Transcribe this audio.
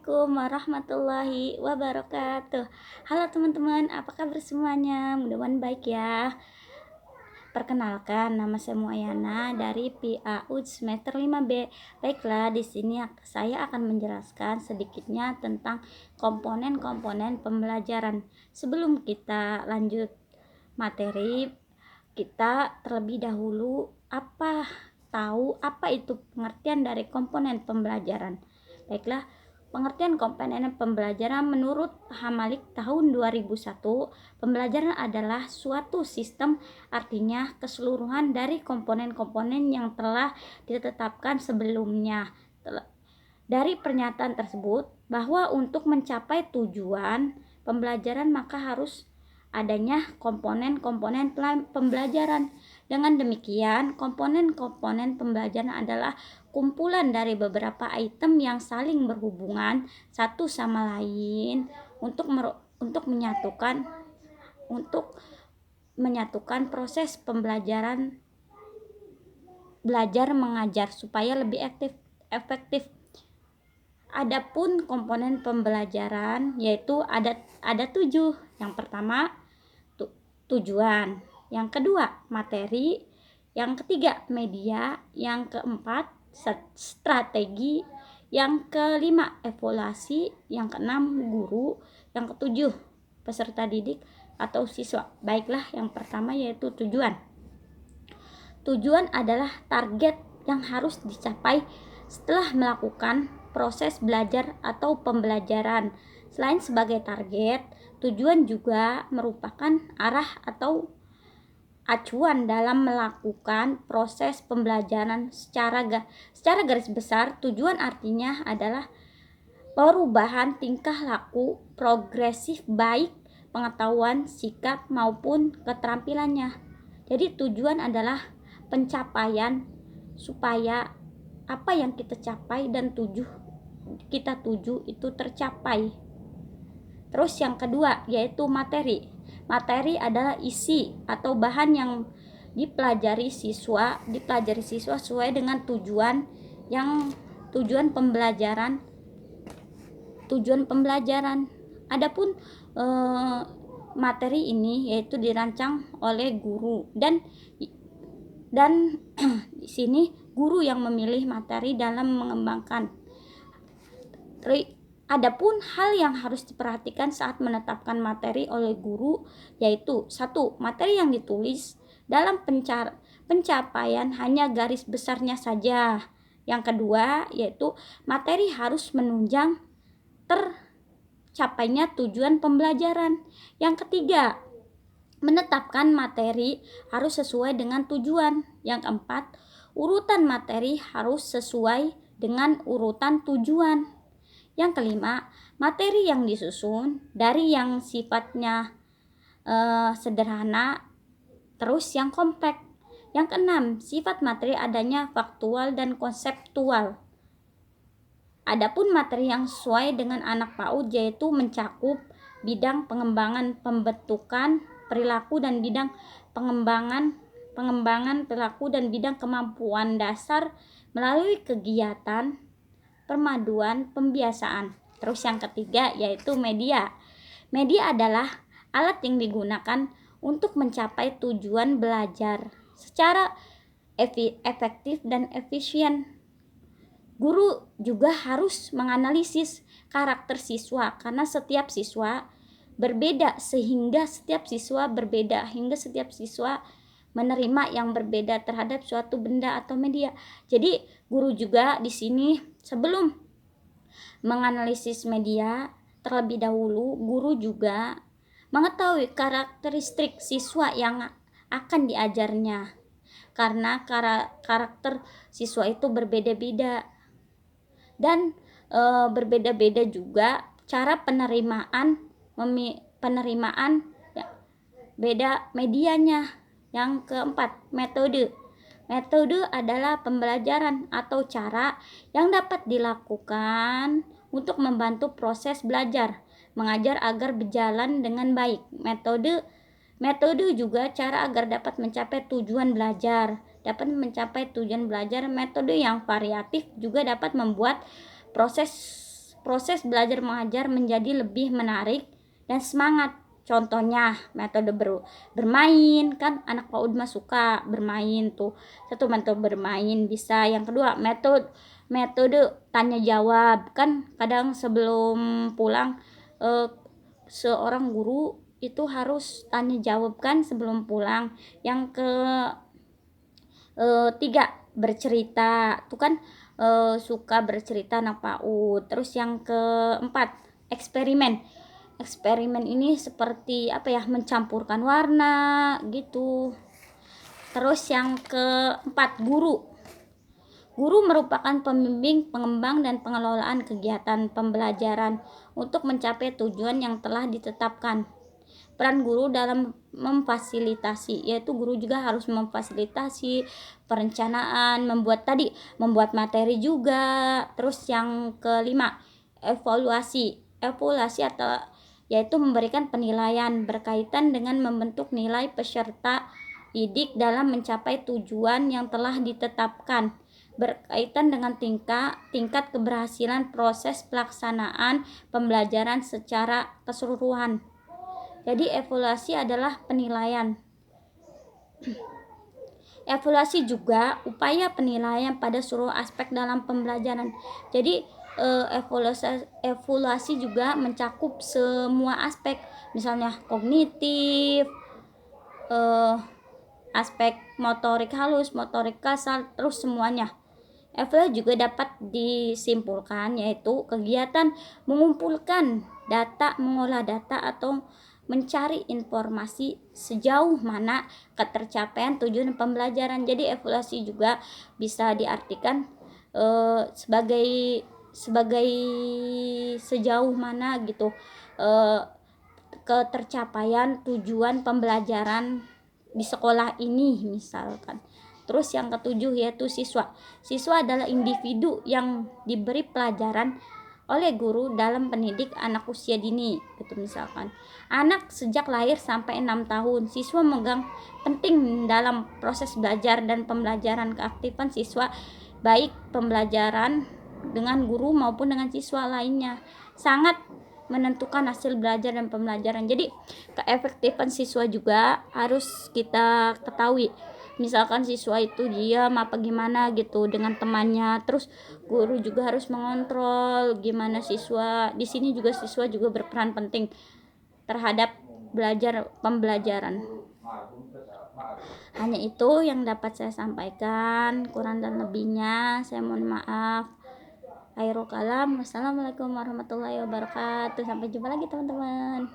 Assalamualaikum warahmatullahi wabarakatuh. Halo teman-teman, apa kabar semuanya? Mudah-mudahan baik ya. Perkenalkan, nama saya Muayana dari PAUD semester 5B. Baiklah, di sini saya akan menjelaskan sedikitnya tentang komponen-komponen pembelajaran. Sebelum kita lanjut materi, kita terlebih dahulu tahu apa itu pengertian dari komponen pembelajaran. Baiklah, pengertian komponen pembelajaran menurut Hamalik tahun 2001, pembelajaran adalah suatu sistem, artinya keseluruhan dari komponen-komponen yang telah ditetapkan sebelumnya. Dari pernyataan tersebut bahwa untuk mencapai tujuan pembelajaran maka harus adanya komponen-komponen pembelajaran. Dengan demikian, komponen-komponen pembelajaran adalah kumpulan dari beberapa item yang saling berhubungan satu sama lain untuk menyatukan proses pembelajaran belajar mengajar supaya lebih efektif. Adapun komponen pembelajaran yaitu ada 7. Yang pertama tujuan, yang kedua materi, yang ketiga media, yang keempat strategi, yang kelima evaluasi, yang keenam guru, yang ketujuh peserta didik atau siswa. Baiklah, yang pertama yaitu tujuan. Tujuan adalah target yang harus dicapai setelah melakukan proses belajar atau pembelajaran. Selain sebagai target, tujuan juga merupakan arah atau acuan dalam melakukan proses pembelajaran. Secara garis besar, tujuan artinya adalah perubahan tingkah laku progresif baik pengetahuan, sikap maupun keterampilannya. Jadi tujuan adalah pencapaian supaya apa yang kita capai dan kita tuju itu tercapai. Terus yang kedua yaitu materi. Materi adalah isi atau bahan yang dipelajari siswa sesuai dengan tujuan pembelajaran. Adapun materi ini yaitu dirancang oleh guru dan di sini guru yang memilih materi dalam mengembangkan. Adapun hal yang harus diperhatikan saat menetapkan materi oleh guru yaitu 1. Materi yang ditulis dalam pencapaian hanya garis besarnya saja. Yang kedua yaitu materi harus menunjang tercapainya tujuan pembelajaran. Yang ketiga, menetapkan materi harus sesuai dengan tujuan. Yang keempat, urutan materi harus sesuai dengan urutan tujuan. Yang kelima, materi yang disusun dari yang sifatnya sederhana terus yang kompleks. Yang keenam, sifat materi adanya faktual dan konseptual. Adapun materi yang sesuai dengan anak PAUD yaitu mencakup bidang pengembangan pembentukan perilaku dan bidang pengembangan perilaku dan bidang kemampuan dasar melalui kegiatan permaduan pembiasaan. Terus yang ketiga yaitu media. Media adalah alat yang digunakan untuk mencapai tujuan belajar secara efektif dan efisien. Guru juga harus menganalisis karakter siswa karena setiap siswa berbeda hingga setiap siswa menerima yang berbeda terhadap suatu benda atau media. Jadi guru juga di sini sebelum menganalisis media terlebih dahulu, guru juga mengetahui karakteristik siswa yang akan diajarnya. Karena karakter siswa itu berbeda-beda dan berbeda-beda juga cara penerimaan ya, beda medianya. Yang keempat, metode. Metode adalah pembelajaran atau cara yang dapat dilakukan untuk membantu proses belajar mengajar agar berjalan dengan baik. Metode juga cara agar dapat mencapai tujuan belajar. Metode yang variatif juga dapat membuat proses proses belajar mengajar menjadi lebih menarik dan semangat. Contohnya metode bermain, kan anak PAUD mah suka bermain tuh. Satu metode bermain bisa. Yang kedua metode tanya jawab, kan kadang sebelum pulang seorang guru itu harus tanya jawab kan sebelum pulang. Yang tiga, bercerita tuh kan suka bercerita anak PAUD. Terus yang keempat, eksperimen ini seperti mencampurkan warna gitu. Terus yang keempat, guru merupakan pembimbing, pengembang, dan pengelolaan kegiatan pembelajaran untuk mencapai tujuan yang telah ditetapkan. Peran guru dalam memfasilitasi, yaitu guru juga harus memfasilitasi perencanaan, membuat materi juga. Terus yang kelima, evaluasi atau yaitu memberikan penilaian berkaitan dengan membentuk nilai peserta didik dalam mencapai tujuan yang telah ditetapkan berkaitan dengan tingkat keberhasilan proses pelaksanaan pembelajaran secara keseluruhan. Jadi evaluasi adalah penilaian. Evaluasi juga upaya penilaian pada seluruh aspek dalam pembelajaran. Jadi evaluasi juga mencakup semua aspek, misalnya kognitif, aspek motorik halus, motorik kasar, terus semuanya. Evaluasi juga dapat disimpulkan yaitu kegiatan mengumpulkan data, mengolah data, atau mencari informasi sejauh mana ketercapaian tujuan pembelajaran. Jadi evaluasi juga bisa diartikan sebagai sejauh mana gitu ketercapaian tujuan pembelajaran di sekolah ini misalkan. Terus yang ketujuh yaitu siswa. Siswa adalah individu yang diberi pelajaran oleh guru dalam pendidik anak usia dini gitu. Misalkan anak sejak lahir sampai 6 tahun, siswa memegang penting dalam proses belajar dan pembelajaran. Keaktifan siswa baik pembelajaran dengan guru maupun dengan siswa lainnya sangat menentukan hasil belajar dan pembelajaran. Jadi keefektifan siswa juga harus kita ketahui. Misalkan siswa itu diam apa gimana gitu dengan temannya, terus guru juga harus mengontrol gimana siswa. Di sini juga siswa juga berperan penting terhadap pembelajaran. Hanya itu yang dapat saya sampaikan, kurang dan lebihnya saya mohon maaf. Akhirul kalam, wassalamualaikum warahmatullahi wabarakatuh. Sampai jumpa lagi teman-teman.